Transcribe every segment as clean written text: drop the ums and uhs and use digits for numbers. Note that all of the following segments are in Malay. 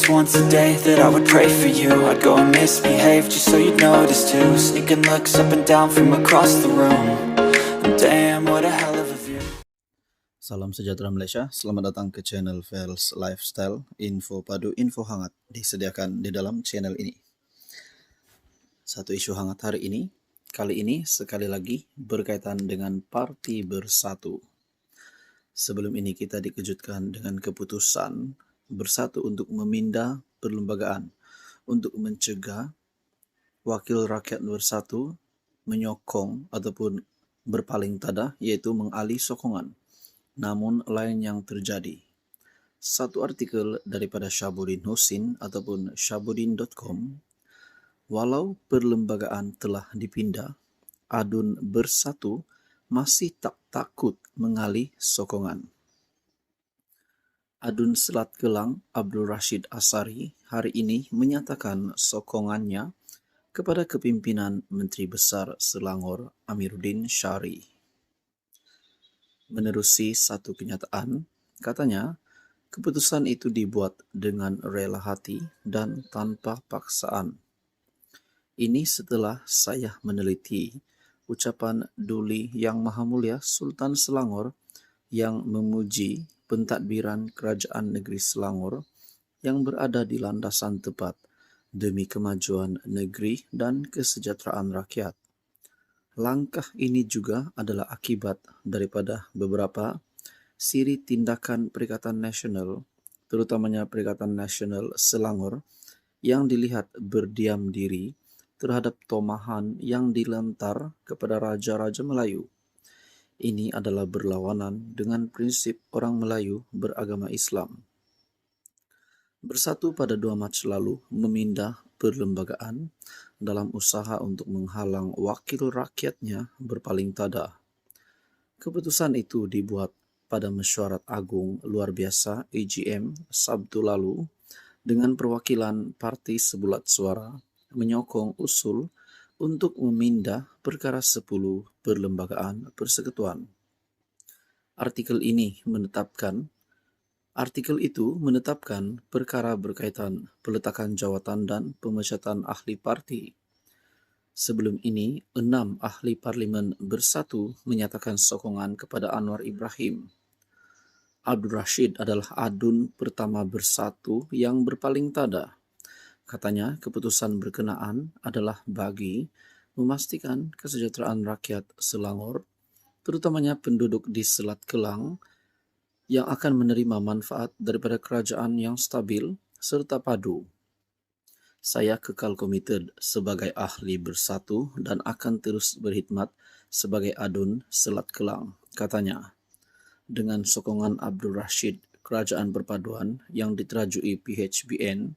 just once a day that I would pray for you. I'd go and misbehave just so you'd notice too. Sneaking looks up and down from across the room. And damn, what a hell of a view. Salam sejahtera Malaysia, selamat datang ke channel Fels Lifestyle. Info padu, info hangat disediakan di dalam channel ini. Satu isu hangat hari ini, kali ini sekali lagi berkaitan dengan Parti Bersatu. Sebelum ini kita dikejutkan dengan keputusan Bersatu untuk memindah perlembagaan untuk mencegah Wakil Rakyat Bersatu menyokong ataupun berpaling tada, yaitu mengalih sokongan. Namun lain yang terjadi. Satu artikel daripada Syabuddin Husin ataupun syabuddin.com, walau perlembagaan telah dipindah, Adun Bersatu masih tak takut mengalih sokongan. Adun Selat Kelang Abdul Rashid Asari hari ini menyatakan sokongannya kepada kepimpinan Menteri Besar Selangor Amiruddin Syari. Menerusi satu kenyataan, katanya keputusan itu dibuat dengan rela hati dan tanpa paksaan. Ini setelah saya meneliti ucapan Duli Yang Maha Mulia Sultan Selangor yang memuji pentadbiran Kerajaan Negeri Selangor yang berada di landasan tepat demi kemajuan negeri dan kesejahteraan rakyat. Langkah ini juga adalah akibat daripada beberapa siri tindakan Perikatan Nasional, terutamanya Perikatan Nasional Selangor, yang dilihat berdiam diri terhadap tomahan yang dilentar kepada Raja-Raja Melayu. Ini adalah berlawanan dengan prinsip orang Melayu beragama Islam. Bersatu pada 2 Mac lalu memindah perlembagaan dalam usaha untuk menghalang wakil rakyatnya berpaling tada. Keputusan itu dibuat pada Mesyuarat Agung Luar Biasa AGM Sabtu lalu dengan perwakilan Parti Sebulat Suara menyokong usul untuk memindah perkara 10 perlembagaan persekutuan. Artikel itu menetapkan perkara berkaitan peletakan jawatan dan pemecatan ahli parti. Sebelum ini, 6 ahli parlimen Bersatu menyatakan sokongan kepada Anwar Ibrahim. Abdul Rashid adalah adun pertama Bersatu yang berpaling tada. Katanya keputusan berkenaan adalah bagi memastikan kesejahteraan rakyat Selangor, terutamanya penduduk di Selat Kelang, yang akan menerima manfaat daripada kerajaan yang stabil serta padu. Saya kekal komited sebagai ahli Bersatu dan akan terus berkhidmat sebagai adun Selat Kelang, katanya. Dengan sokongan Abdul Rashid, Kerajaan Perpaduan yang diterajui PHBN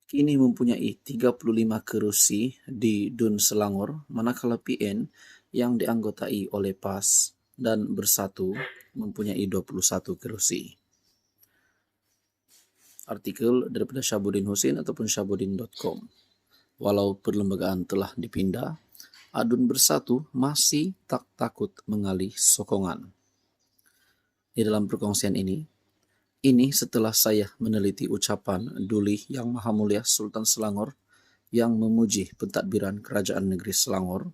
kini mempunyai 35 kerusi di Dun Selangor, manakala PN yang dianggotai oleh PAS dan Bersatu mempunyai 21 kerusi. Artikel daripada Syabuddin Husin ataupun syabuddin.com. Walau perlembagaan telah dipindah, Adun Bersatu masih tak takut mengalih sokongan. Di dalam perkongsian ini setelah saya meneliti ucapan Duli Yang Maha Mulia Sultan Selangor yang memuji pentadbiran Kerajaan Negeri Selangor.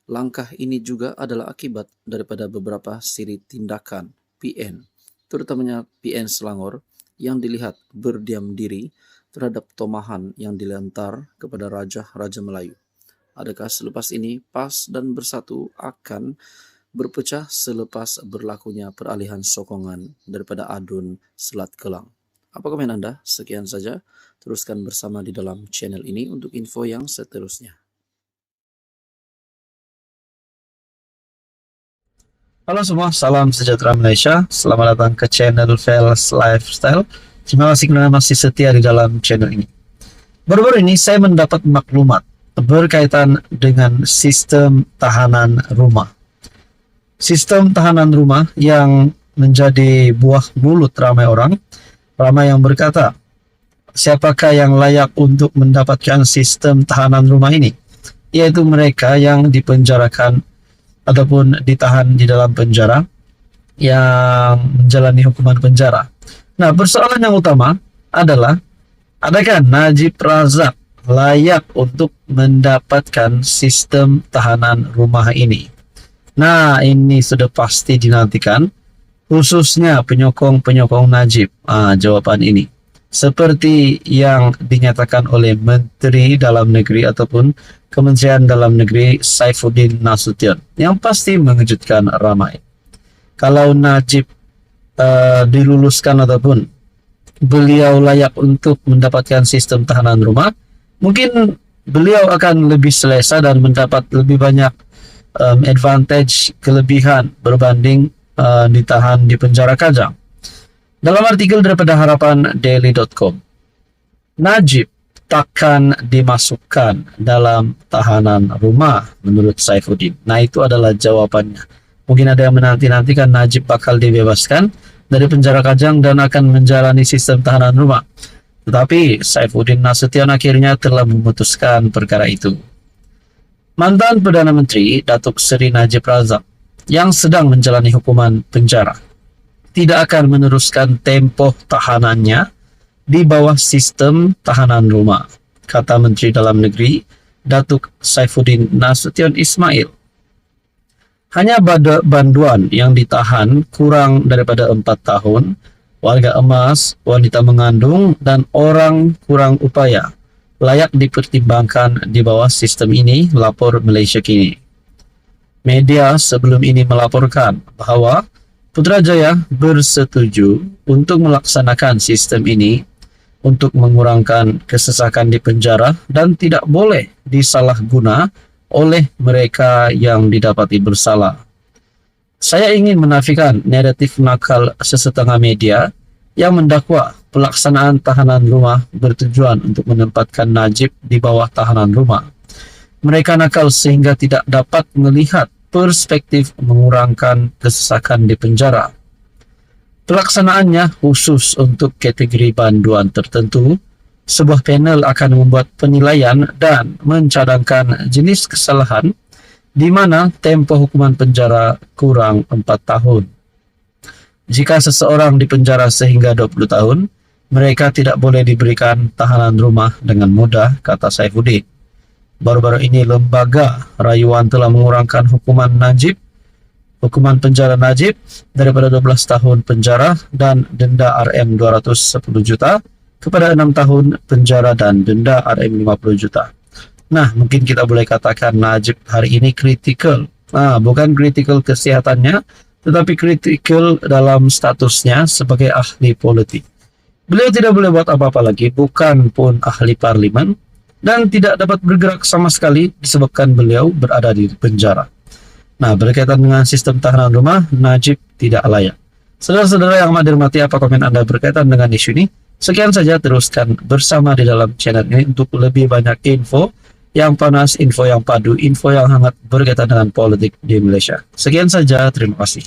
Langkah ini juga adalah akibat daripada beberapa siri tindakan PN, terutamanya PN Selangor, yang dilihat berdiam diri terhadap tomahan yang dilentar kepada Raja-Raja Melayu. Adakah selepas ini PAS dan Bersatu akan berpecah selepas berlakunya peralihan sokongan daripada Adun Selat Kelang? Apa komen anda? Sekian saja. Teruskan bersama di dalam channel ini untuk info yang seterusnya. Halo semua, salam sejahtera Malaysia. Selamat datang ke channel Fels Lifestyle. Terima kasih kerana masih setia di dalam channel ini. Baru-baru ini saya mendapat maklumat berkaitan dengan sistem tahanan rumah. Sistem tahanan rumah yang menjadi buah mulut ramai orang. Ramai yang berkata, siapakah yang layak untuk mendapatkan sistem tahanan rumah ini? Yaitu mereka yang dipenjarakan ataupun ditahan di dalam penjara, yang menjalani hukuman penjara. Nah, persoalan yang utama adalah, adakah Najib Razak layak untuk mendapatkan sistem tahanan rumah ini? Nah, ini sudah pasti dinantikan, khususnya penyokong-penyokong Najib. Jawaban ini seperti yang dinyatakan oleh Menteri Dalam Negeri ataupun Kementerian Dalam Negeri Saifuddin Nasution, yang pasti mengejutkan ramai. Kalau Najib diluluskan ataupun beliau layak untuk mendapatkan sistem tahanan rumah, mungkin beliau akan lebih selesa dan mendapat lebih banyak advantage, kelebihan berbanding ditahan di penjara Kajang. Dalam artikel daripada harapandaily.com, Najib takkan dimasukkan dalam tahanan rumah menurut Saifuddin. Nah, itu adalah jawabannya. Mungkin ada yang menanti-nantikan Najib bakal dibebaskan dari penjara Kajang dan akan menjalani sistem tahanan rumah. Tetapi Saifuddin Nasution akhirnya telah memutuskan perkara itu. Mantan Perdana Menteri Datuk Seri Najib Razak yang sedang menjalani hukuman penjara tidak akan meneruskan tempoh tahanannya di bawah sistem tahanan rumah, kata Menteri Dalam Negeri Datuk Saifuddin Nasution Ismail. Hanya banduan yang ditahan kurang daripada 4 tahun, warga emas, wanita mengandung, dan orang kurang upaya layak dipertimbangkan di bawah sistem ini, lapor Malaysia Kini. Media sebelum ini melaporkan bahwa Putrajaya bersetuju untuk melaksanakan sistem ini untuk mengurangkan kesesakan di penjara dan tidak boleh disalahguna oleh mereka yang didapati bersalah. Saya ingin menafikan naratif nakal sesetengah media yang mendakwa pelaksanaan tahanan rumah bertujuan untuk menempatkan Najib di bawah tahanan rumah. Mereka nakal sehingga tidak dapat melihat perspektif mengurangkan kesesakan di penjara. Pelaksanaannya khusus untuk kategori banduan tertentu. Sebuah panel akan membuat penilaian dan mencadangkan jenis kesalahan di mana tempoh hukuman penjara kurang 4 tahun. Jika seseorang dipenjara sehingga 20 tahun, mereka tidak boleh diberikan tahanan rumah dengan mudah, kata Saifuddin. Baru-baru ini lembaga rayuan telah mengurangkan hukuman penjara Najib daripada 12 tahun penjara dan denda RM 210 juta kepada 6 tahun penjara dan denda RM 50 juta. Nah, mungkin kita boleh katakan Najib hari ini kritikal. Bukan kritikal kesehatannya, tetapi kritikal dalam statusnya sebagai ahli politik. Beliau tidak boleh buat apa-apa lagi, bukan pun ahli parlimen, dan tidak dapat bergerak sama sekali disebabkan beliau berada di penjara. Nah, berkaitan dengan sistem tahanan rumah, Najib tidak layak. Saudara-saudara yang amat dirahmati, apa komen Anda berkaitan dengan isu ini? Sekian saja, teruskan bersama di dalam channel ini untuk lebih banyak info yang panas, info yang padu, info yang hangat berkaitan dengan politik di Malaysia. Sekian saja, terima kasih.